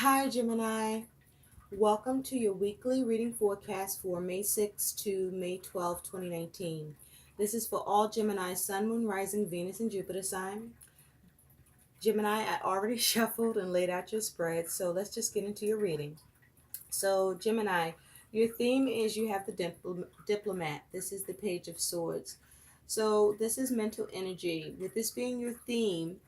Hi, Gemini. Welcome to your weekly reading forecast for May 6 to May 12, 2019. This is for all Gemini, Sun, Moon, Rising, Venus, and Jupiter sign. Gemini, I already shuffled and laid out your spread, so let's just get into your reading. So, Gemini, your theme is you have the diplomat. This is the Page of Swords. So, this is mental energy. With this being your theme,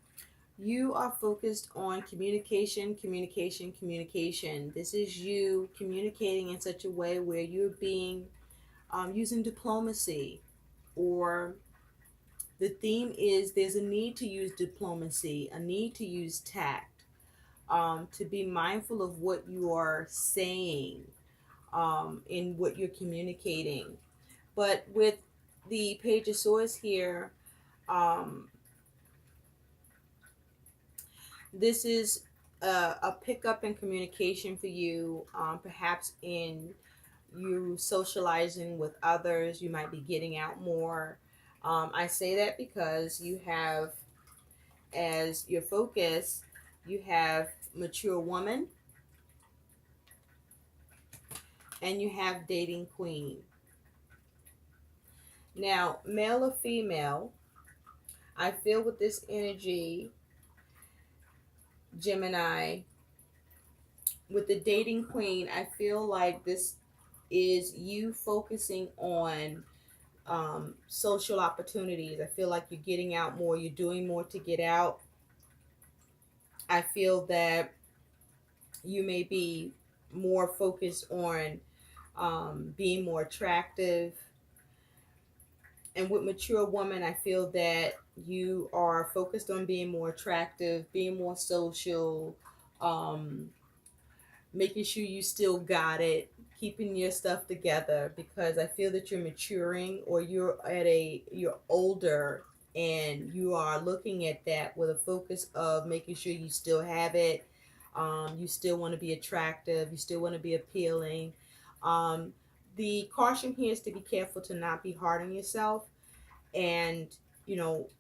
you are focused on communication, communication, communication. This is you communicating in such a way where you're being using diplomacy, or the theme is there's a need to use diplomacy, a need to use tact, to be mindful of what you are saying, in what you're communicating. But with the Page of Swords here, um, this is a pickup in communication for you, perhaps in you socializing with others. You might be getting out more. I say that because you have, as your focus, you have mature woman and you have dating queen. Now, male or female, I feel with this energy, Gemini, with the dating queen, I feel like this is you focusing on social opportunities. I feel like you're getting out more, you're doing more to get out. I feel that you may be more focused on being more attractive. And with mature woman, I feel that you are focused on being more attractive, being more social, um, making sure you still got it, keeping your stuff together, because I feel that you're maturing, or you're older, and you are looking at that with a focus of making sure you still have it. You still want to be attractive, you still want to be appealing. The caution here is to be careful to not be hard on yourself, and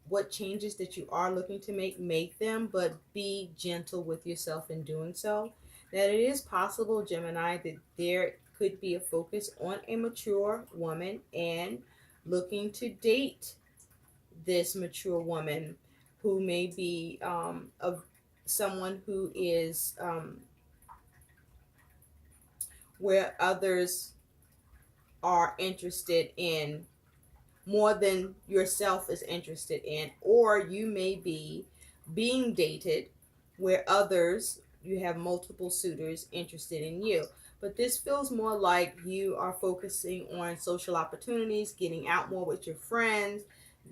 what changes that you are looking to make them, but be gentle with yourself in doing so. That it is possible, Gemini, that there could be a focus on a mature woman and looking to date this mature woman, who may be of someone who is where others are interested in more than yourself is interested in, or you may be being dated where others, you have multiple suitors interested in you. But this feels more like you are focusing on social opportunities, getting out more with your friends,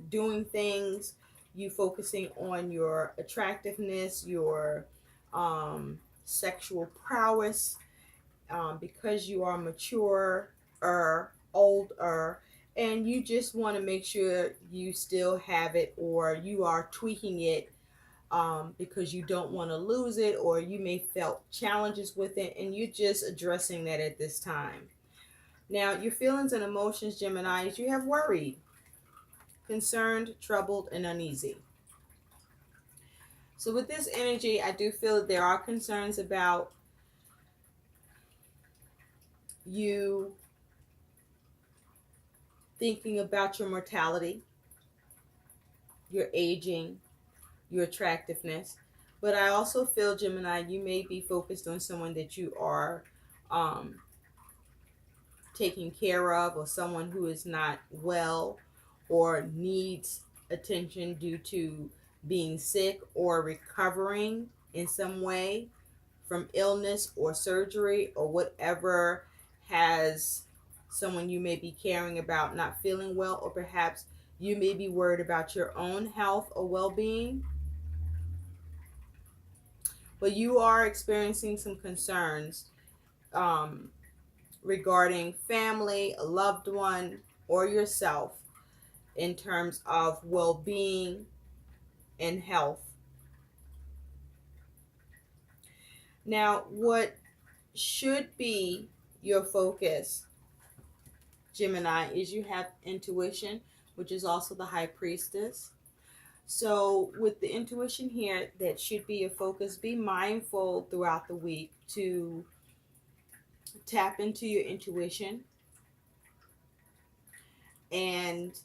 doing things, you focusing on your attractiveness, your sexual prowess, because you are mature or older, and you just want to make sure you still have it, or you are tweaking it, because you don't want to lose it, or you may felt challenges with it and you're just addressing that at this time. Now, your feelings and emotions, Gemini, is you have worried, concerned, troubled, and uneasy. So with this energy, I do feel that there are concerns about you thinking about your mortality, your aging, your attractiveness. But I also feel, Gemini, you may be focused on someone that you are um, taking care of, or someone who is not well or needs attention due to being sick or recovering in some way from illness or surgery or whatever, has someone you may be caring about not feeling well, or perhaps you may be worried about your own health or well-being. But you are experiencing some concerns, um, regarding family, a loved one, or yourself, in terms of well-being and health. Now, what should be your focus, Gemini, is you have intuition, which is also the high priestess. So with the intuition here, that should be your focus. Be mindful throughout the week to tap into your intuition and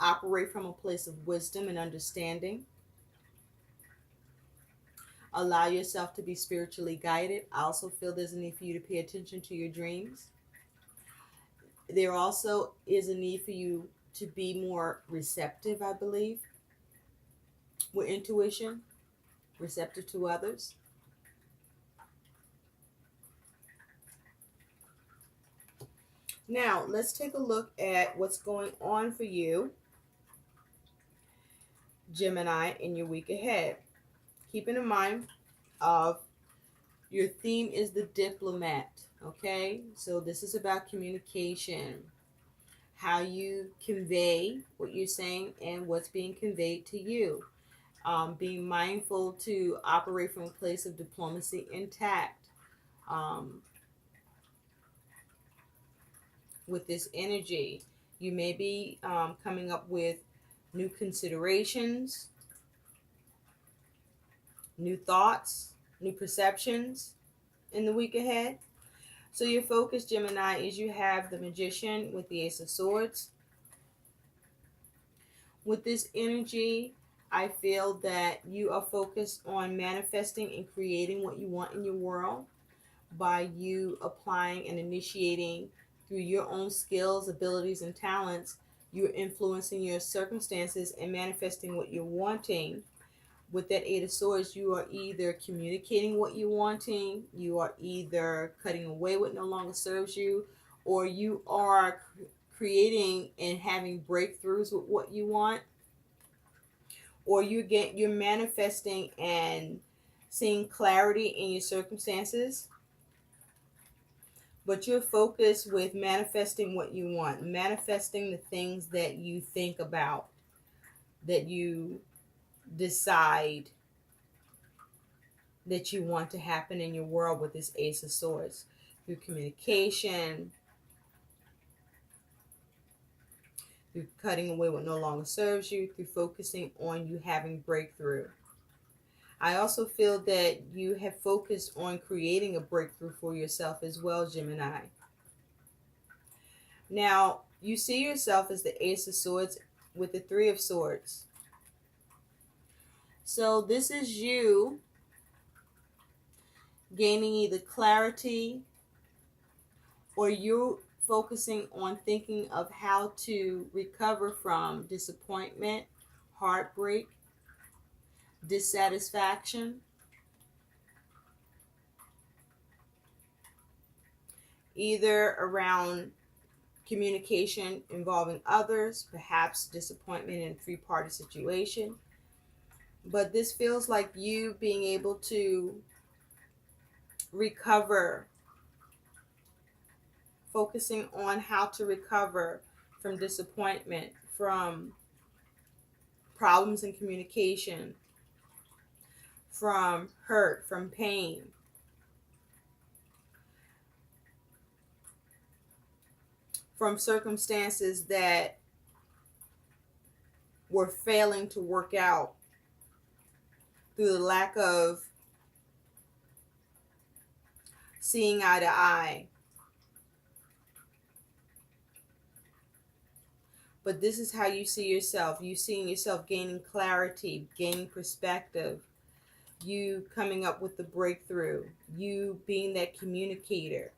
operate from a place of wisdom and understanding. Allow yourself to be spiritually guided. I also feel there's a need for you to pay attention to your dreams. There also is a need for you to be more receptive, I believe, with intuition, receptive to others. Now, let's take a look at what's going on for you, Gemini, in your week ahead. Keeping in mind of your theme is the diplomat, okay? So this is about communication, how you convey what you're saying and what's being conveyed to you. Being mindful to operate from a place of diplomacy intact. Um, with this energy, you may be coming up with new considerations, new thoughts, new perceptions in the week ahead. So your focus, Gemini, is you have the Magician with the Ace of Swords. With this energy, I feel that you are focused on manifesting and creating what you want in your world by you applying and initiating through your own skills, abilities, and talents. You're influencing your circumstances and manifesting what you're wanting. With that Eight of Swords, you are either communicating what you're wanting, you are either cutting away what no longer serves you, or you are creating and having breakthroughs with what you want, or you're manifesting and seeing clarity in your circumstances. But you're focused with manifesting what you want, manifesting the things that you think about, that you decide that you want to happen in your world with this Ace of Swords. Through communication, through cutting away what no longer serves you, through focusing on you having breakthrough. I also feel that you have focused on creating a breakthrough for yourself as well, Gemini. Now, you see yourself as the Ace of Swords with the Three of Swords. So this is you gaining either clarity, or you're focusing on thinking of how to recover from disappointment, heartbreak, dissatisfaction, either around communication involving others, perhaps disappointment in a three-party situation. But this feels like you being able to recover, focusing on how to recover from disappointment, from problems in communication, from hurt, from pain. From circumstances that were failing to work out through the lack of seeing eye to eye. But this is how you see yourself. You seeing yourself gaining clarity, gaining perspective, you coming up with the breakthrough, you being that communicator,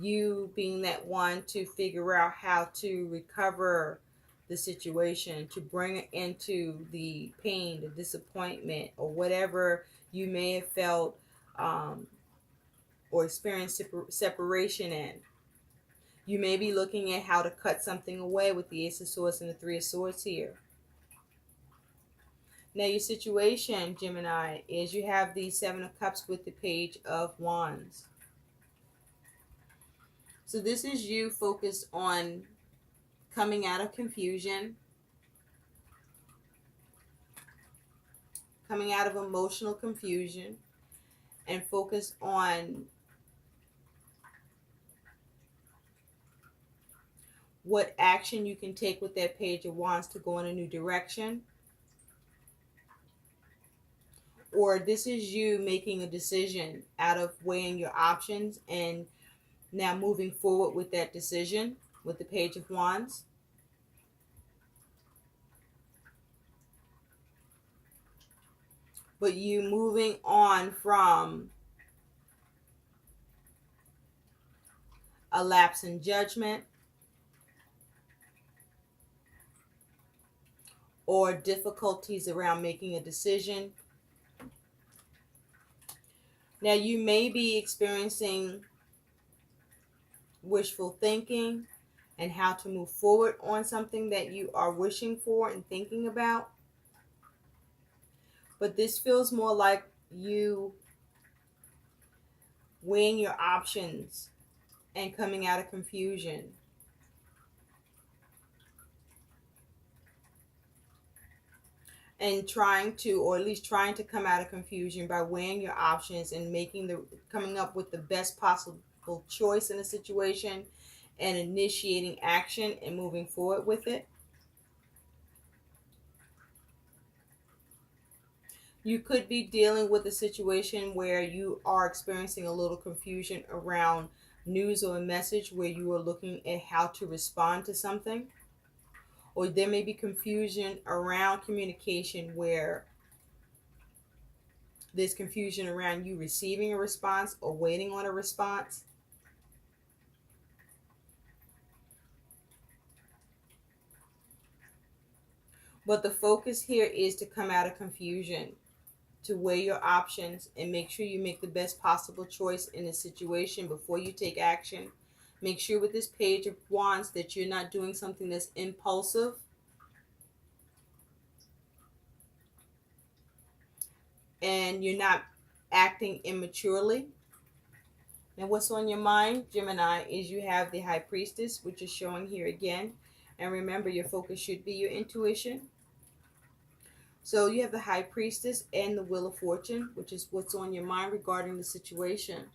you being that one to figure out how to recover the situation, to bring it into the pain, the disappointment, or whatever you may have felt or experienced separation in. You may be looking at how to cut something away with the Ace of Swords and the Three of Swords here. Now your situation, Gemini, is you have the Seven of Cups with the Page of Wands. So this is you focused on coming out of confusion, coming out of emotional confusion, and focus on what action you can take with that Page of Wands to go in a new direction. or this is you making a decision out of weighing your options and now moving forward with that decision with the Page of Wands. But you moving on from a lapse in judgment or difficulties around making a decision. Now you may be experiencing wishful thinking and how to move forward on something that you are wishing for and thinking about. But this feels more like you weighing your options and coming out of confusion. And trying to, or at least trying to come out of confusion by weighing your options and coming up with the best possible choice in a situation and initiating action and moving forward with it. You could be dealing with a situation where you are experiencing a little confusion around news or a message where you are looking at how to respond to something. Or there may be confusion around communication where there's confusion around you receiving a response or waiting on a response. But the focus here is to come out of confusion, to weigh your options and make sure you make the best possible choice in a situation before you take action. Make sure with this Page of Wands that you're not doing something that's impulsive. And you're not acting immaturely. And what's on your mind, Gemini, is you have the High Priestess, which is showing here again. And remember, your focus should be your intuition. So you have the High Priestess and the Wheel of Fortune, which is what's on your mind regarding the situation.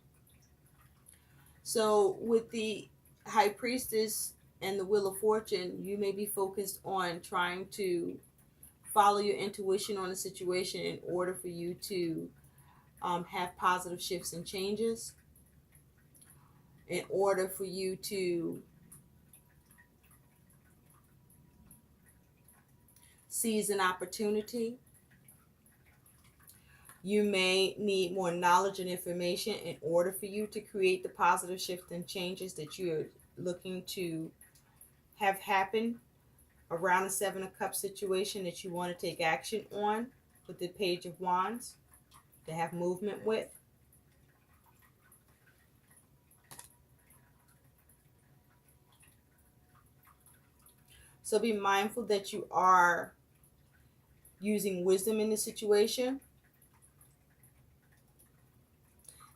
So with the High Priestess and the Wheel of Fortune, you may be focused on trying to follow your intuition on a situation in order for you to have positive shifts and changes, in order for you to seize an opportunity. You may need more knowledge and information in order for you to create the positive shift and changes that you're looking to have happen around the Seven of Cups situation that you want to take action on with the Page of Wands, to have movement with. So be mindful that you are using wisdom in the situation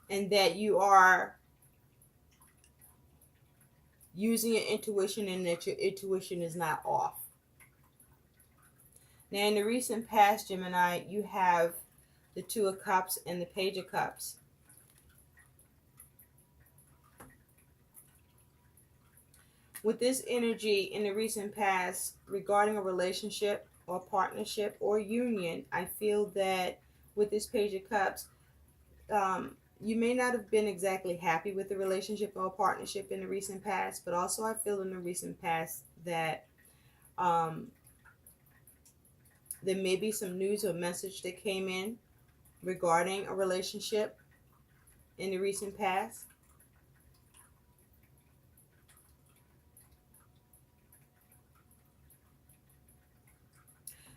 and that you are using your intuition and that your intuition is not off. Now, in the recent past, Gemini, you have the Two of Cups and the Page of Cups. With this energy in the recent past regarding a relationship or partnership or union, I feel that with this Page of Cups, you may not have been exactly happy with the relationship or partnership in the recent past, but also I feel in the recent past that there may be some news or message that came in regarding a relationship in the recent past.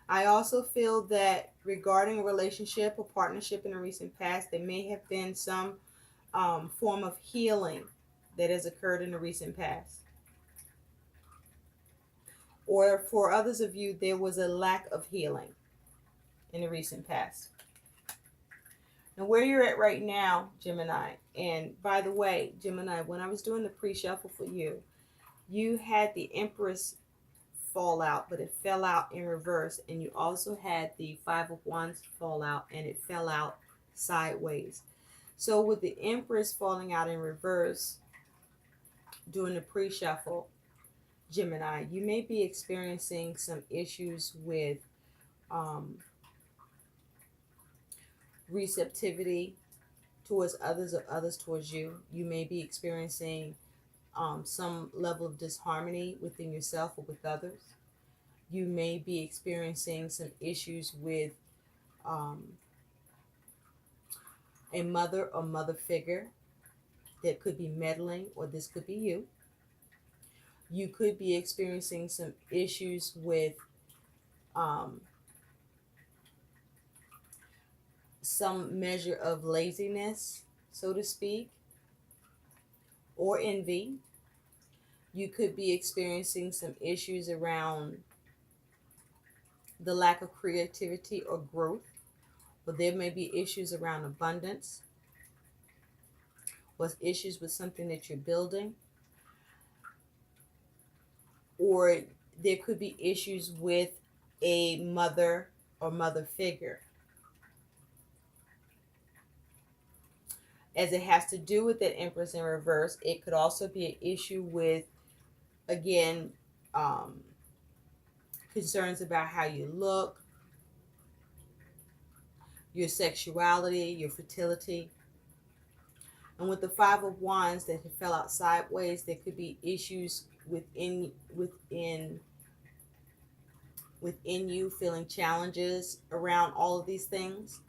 I also feel that regarding a relationship or partnership in the recent past, there may have been some form of healing that has occurred in the recent past. Or for others of you, there was a lack of healing in the recent past. Now, where you're at right now, Gemini, and by the way, Gemini, when I was doing the pre-shuffle for you, you had the Empress fall out, but it fell out in reverse, and you also had the Five of Wands fall out, and it fell out sideways. So with the Empress falling out in reverse during the pre-shuffle, Gemini, you may be experiencing some issues with receptivity towards others or others towards you. You may be experiencing some level of disharmony within yourself or with others. You may be experiencing some issues with um, a mother or mother figure that could be meddling, or this could be you. You could be experiencing some issues with um, some measure of laziness, so to speak, or envy. You could be experiencing some issues around the lack of creativity or growth, but there may be issues around abundance, or issues with something that you're building, or there could be issues with a mother or mother figure. As it has to do with that Empress in reverse, it could also be an issue with, again, um, concerns about how you look, your sexuality, your fertility. And with the Five of Wands that fell out sideways, there could be issues within you, feeling challenges around all of these things,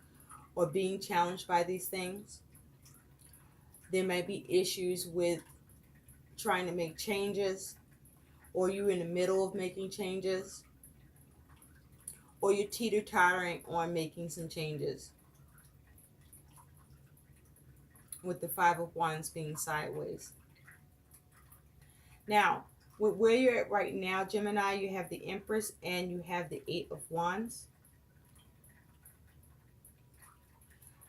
or being challenged by these things. There may be issues with trying to make changes, or you're in the middle of making changes, or you're teeter-tottering on making some changes, with the Five of Wands being sideways. Now, with where you're at right now, Gemini, you have the Empress and you have the Eight of Wands.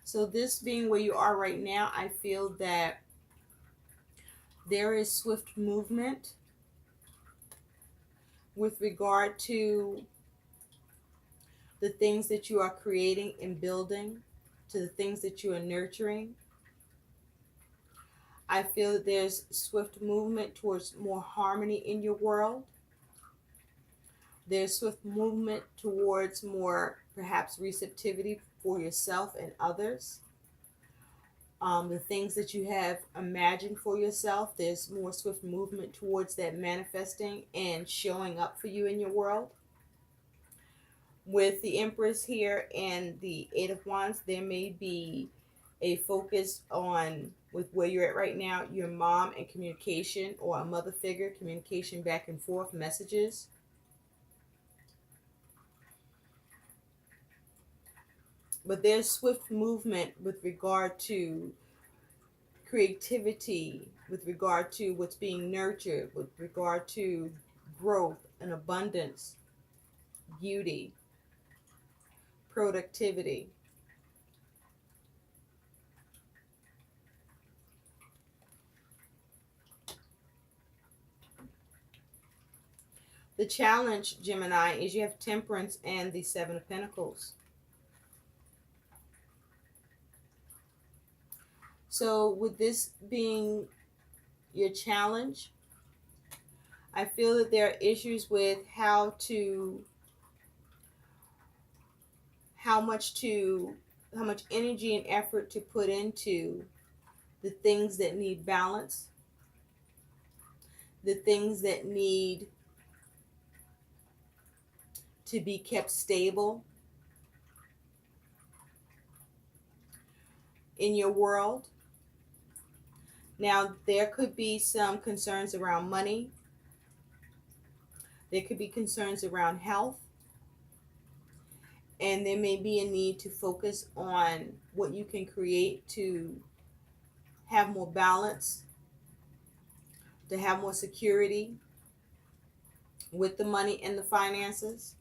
So this being where you are right now, I feel that there is swift movement with regard to the things that you are creating and building, to the things that you are nurturing. I feel that there's swift movement towards more harmony in your world. There's swift movement towards more, perhaps, receptivity for yourself and others. The things that you have imagined for yourself, there's more swift movement towards that manifesting and showing up for you in your world. With the Empress here and the Eight of Wands, there may be a focus on, with where you're at right now, your mom and communication, or a mother figure, communication back and forth, messages. But there's swift movement with regard to creativity, with regard to what's being nurtured, with regard to growth and abundance, beauty, productivity. The challenge, Gemini, is you have Temperance and the Seven of Pentacles. So with this being your challenge, I feel that there are issues with how much energy and effort to put into the things that need balance, the things that need to be kept stable in your world. Now, there could be some concerns around money. There could be concerns around health. And there may be a need to focus on what you can create to have more balance, to have more security with the money and the finances.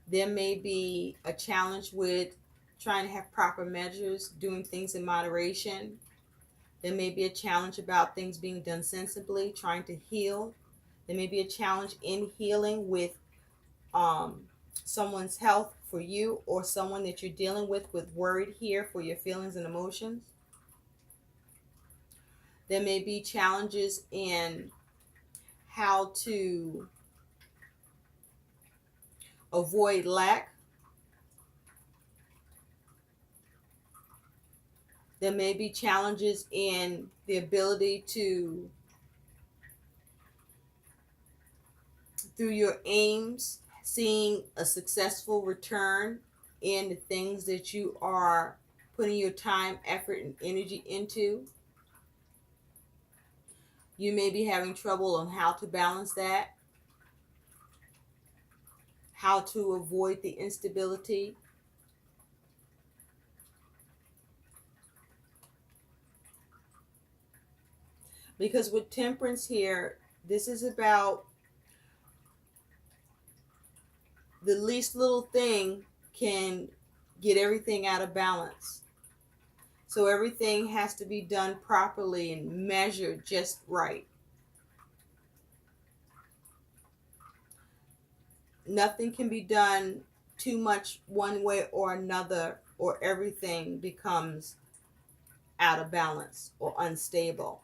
There may be a challenge with trying to have proper measures, doing things in moderation. There may be a challenge about things being done sensibly, trying to heal. There may be a challenge in healing with someone's health for you, or someone that you're dealing with worried here for your feelings and emotions. There may be challenges in how to avoid lack. There may be challenges in the ability to, through your aims, seeing a successful return in the things that you are putting your time, effort, and energy into. You may be having trouble on how to balance that, how to avoid the instability. Because with temperance here, this is about the least little thing can get everything out of balance. So everything has to be done properly and measured just right. Nothing can be done too much one way or another, or everything becomes out of balance or unstable.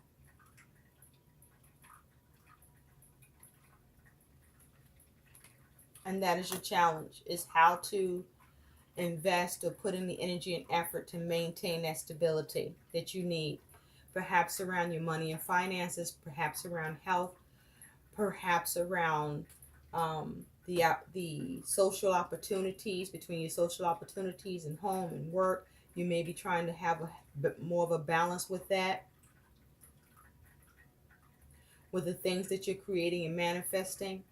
And that is your challenge, is how to invest or put in the energy and effort to maintain that stability that you need, perhaps around your money and finances, perhaps around health, perhaps around the social opportunities, between your social opportunities and home and work. You may be trying to have a bit more of a balance with that, with the things that you're creating and manifesting.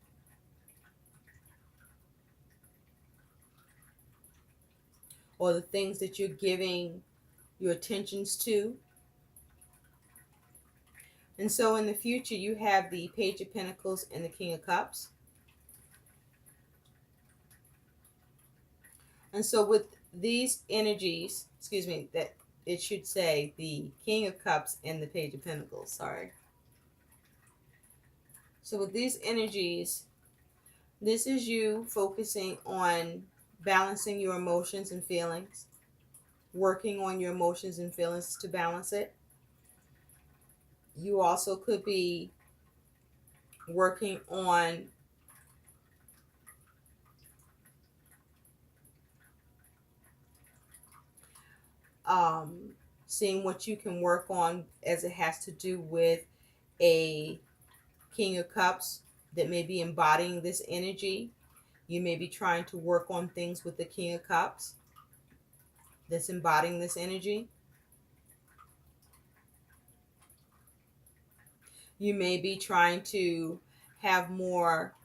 Or the things that you're giving your attentions to. And so in the future, you have the Page of Pentacles and the King of Cups. And so with these energies, that it should say the King of Cups and the Page of Pentacles, sorry. So with these energies, this is you focusing on balancing your emotions and feelings, working on your emotions and feelings to balance it. You also could be working on seeing what you can work on as it has to do with a King of Cups that may be embodying this energy. You may be trying to work on things with the King of Cups that's embodying this energy. You may be trying to have more,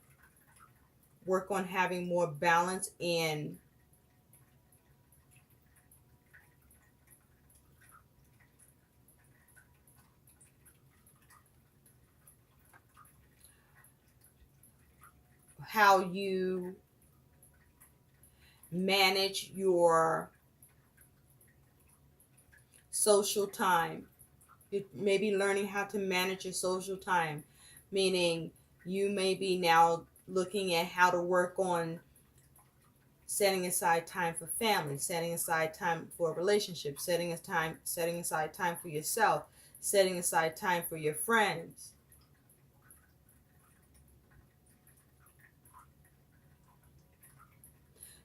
work on having more balance in how you manage your social time. You may be learning how to manage your social time, meaning you may be now looking at how to work on setting aside time for family, setting aside time for a relationship, setting aside time for yourself, setting aside time for your friends.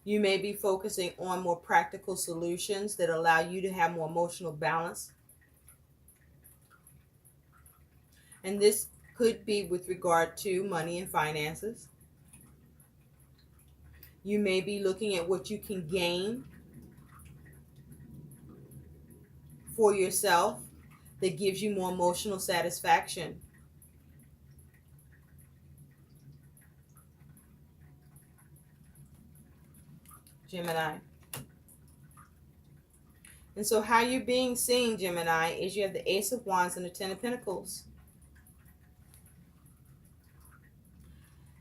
You may be focusing on more practical solutions that allow you to have more emotional balance. And this could be with regard to money and finances. You may be looking at what you can gain for yourself that gives you more emotional satisfaction. Gemini. And so how you're being seen, Gemini, is you have the Ace of Wands and the Ten of Pentacles.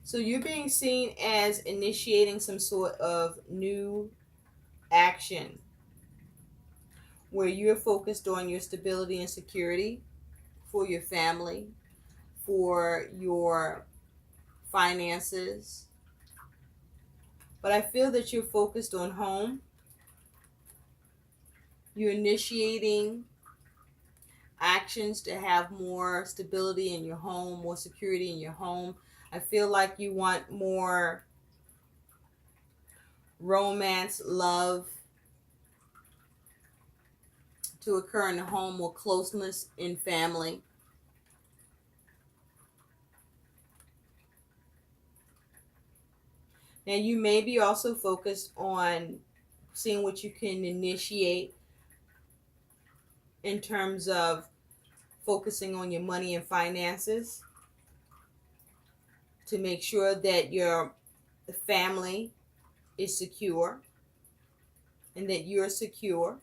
So you're being seen as initiating some sort of new action where you're focused on your stability and security for your family, for your finances. But I feel that you're focused on home. You're initiating actions to have more stability in your home, more security in your home. I feel like you want more romance, love to occur in the home, more closeness in family. Now, you may be also focused on seeing what you can initiate in terms of focusing on your money and finances to make sure that your family is secure and that you're secure.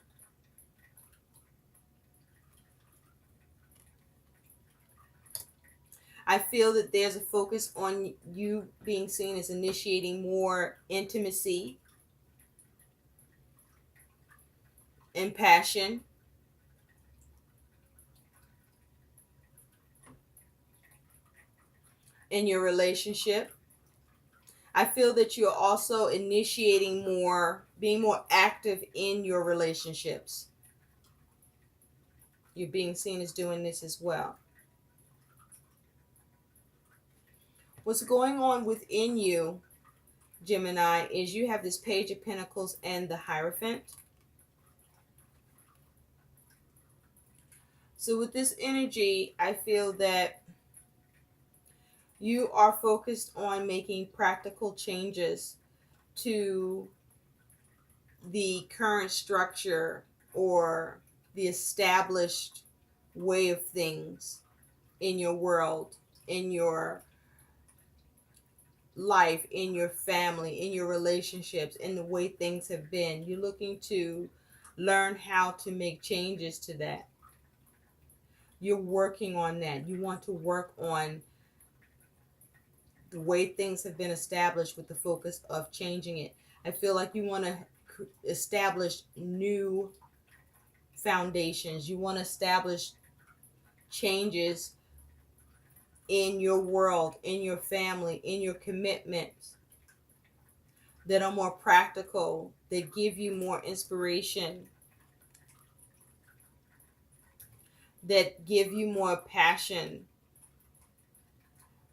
I feel that there's a focus on you being seen as initiating more intimacy and passion in your relationship. I feel that you're also initiating more, being more active in your relationships. You're being seen as doing this as well. What's going on within you, Gemini, is you have this Page of Pentacles and the Hierophant. So with this energy, I feel that you are focused on making practical changes to the current structure or the established way of things in your world, in your life, in your family, in your relationships, in the way things have been. You're looking to learn how to make changes to that. You're working on that. You want to work on the way things have been established with the focus of changing it. I feel like you want to establish new foundations. You want to establish changes in your world, in your family, in your commitments that are more practical, that give you more inspiration, that give you more passion,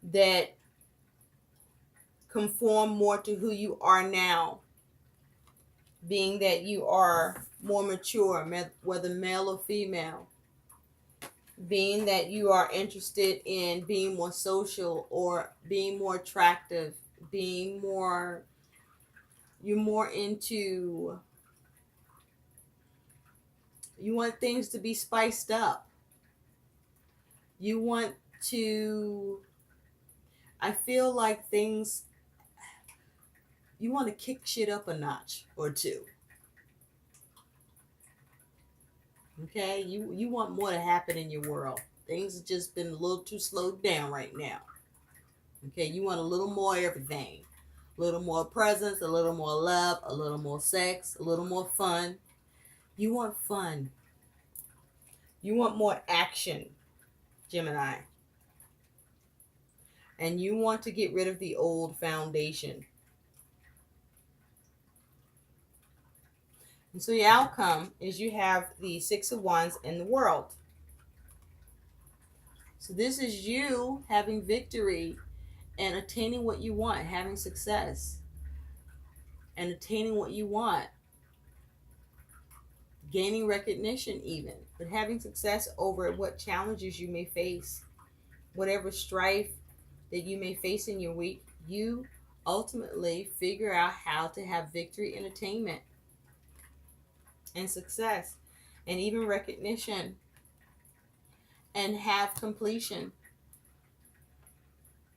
that conform more to who you are now, being that you are more mature, whether male or female, being that you are interested in being more social or being more attractive, being more, you're more into, you want things to be spiced up. You want to, I feel like things, you want to kick shit up a notch or two. Okay? You want more to happen in your world. Things have just been a little too slowed down right now. Okay? You want a little more everything. A little more presence, a little more love, a little more sex, a little more fun. You want fun. You want more action, Gemini. And you want to get rid of the old foundation. And so the outcome is you have the Six of Wands in the World. So this is you having victory and attaining what you want, having success and attaining what you want, gaining recognition even, but having success over what challenges you may face, whatever strife that you may face in your week, you ultimately figure out how to have victory and attainment and success and even recognition and have completion.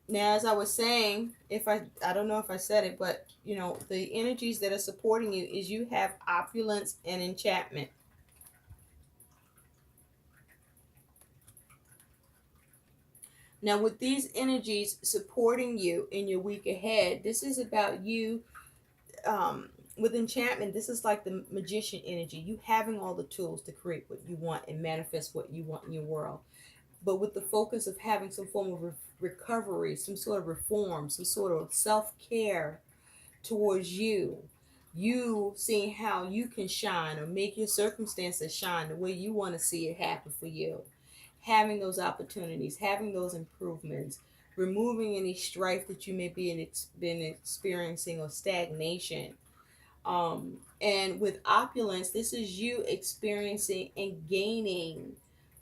Now, as I was saying, I don't know if I said it, but you know, the energies that are supporting you is you have opulence and enchantment. Now, with these energies supporting you in your week ahead, this is about you. With enchantment, this is like the magician energy. You having all the tools to create what you want and manifest what you want in your world. But with the focus of having some form of recovery, some sort of reform, some sort of self-care towards you. You seeing how you can shine or make your circumstances shine the way you want to see it happen for you. Having those opportunities, having those improvements, removing any strife that you may be been experiencing or stagnation. And with opulence, this is you experiencing and gaining,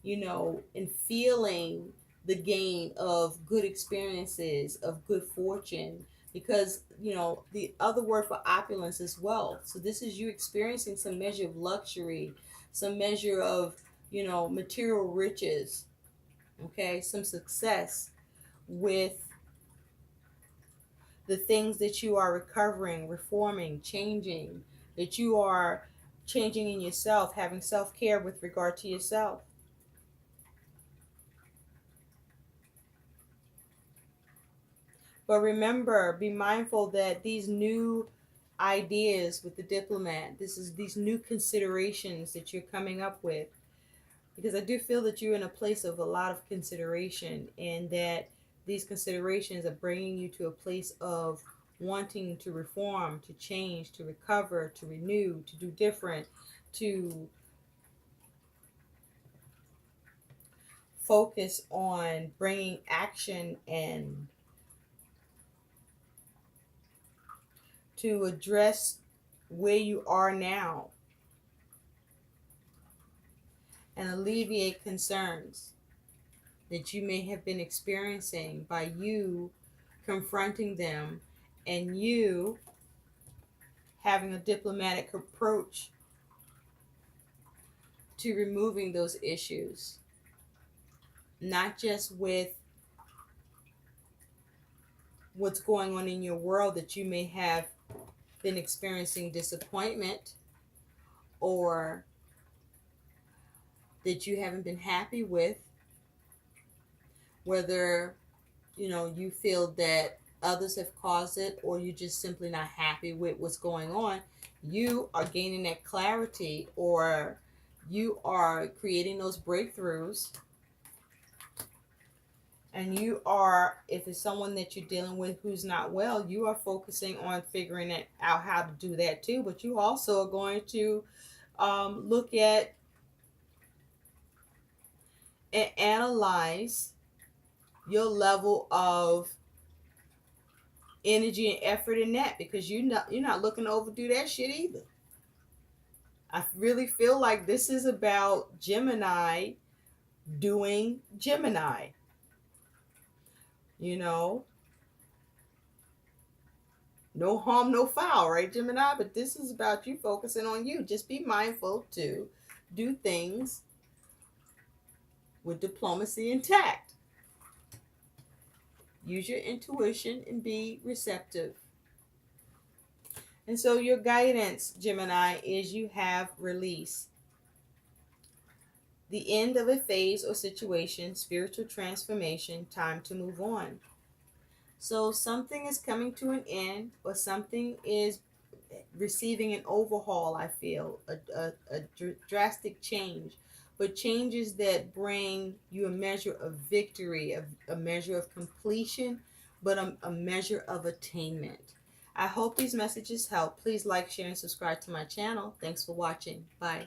and feeling the gain of good experiences, of good fortune. Because, the other word for opulence is wealth. So this is you experiencing some measure of luxury, some measure of, material riches, okay, some success with the things that you are recovering, reforming, changing, that you are changing in yourself, having self care with regard to yourself. But remember, be mindful that these new ideas with the diplomat, this is these new considerations that you're coming up with, because I do feel that you're in a place of a lot of consideration, and that these considerations are bringing you to a place of wanting to reform, to change, to recover, to renew, to do different, to focus on bringing action and to address where you are now and alleviate concerns that you may have been experiencing by you confronting them and you having a diplomatic approach to removing those issues, not just with what's going on in your world that you may have been experiencing disappointment or that you haven't been happy with, whether you feel that others have caused it or you're just simply not happy with what's going on. You are gaining that clarity, or you are creating those breakthroughs, and you are, if it's someone that you're dealing with who's not well, you are focusing on figuring it out how to do that too. But you also are going to look at and analyze your level of energy and effort in that, because you're not looking to overdo that shit either. I really feel like this is about Gemini doing Gemini. You know, no harm, no foul, right, Gemini? But this is about you focusing on you. Just be mindful to do things with diplomacy and tact. Use your intuition and be receptive. And so your guidance, Gemini, is you have release. The end of a phase or situation, spiritual transformation, time to move on. So something is coming to an end, or something is receiving an overhaul, I feel, a drastic change. But changes that bring you a measure of victory, a measure of completion, but a measure of attainment. I hope these messages help. Please like, share, and subscribe to my channel. Thanks for watching. Bye.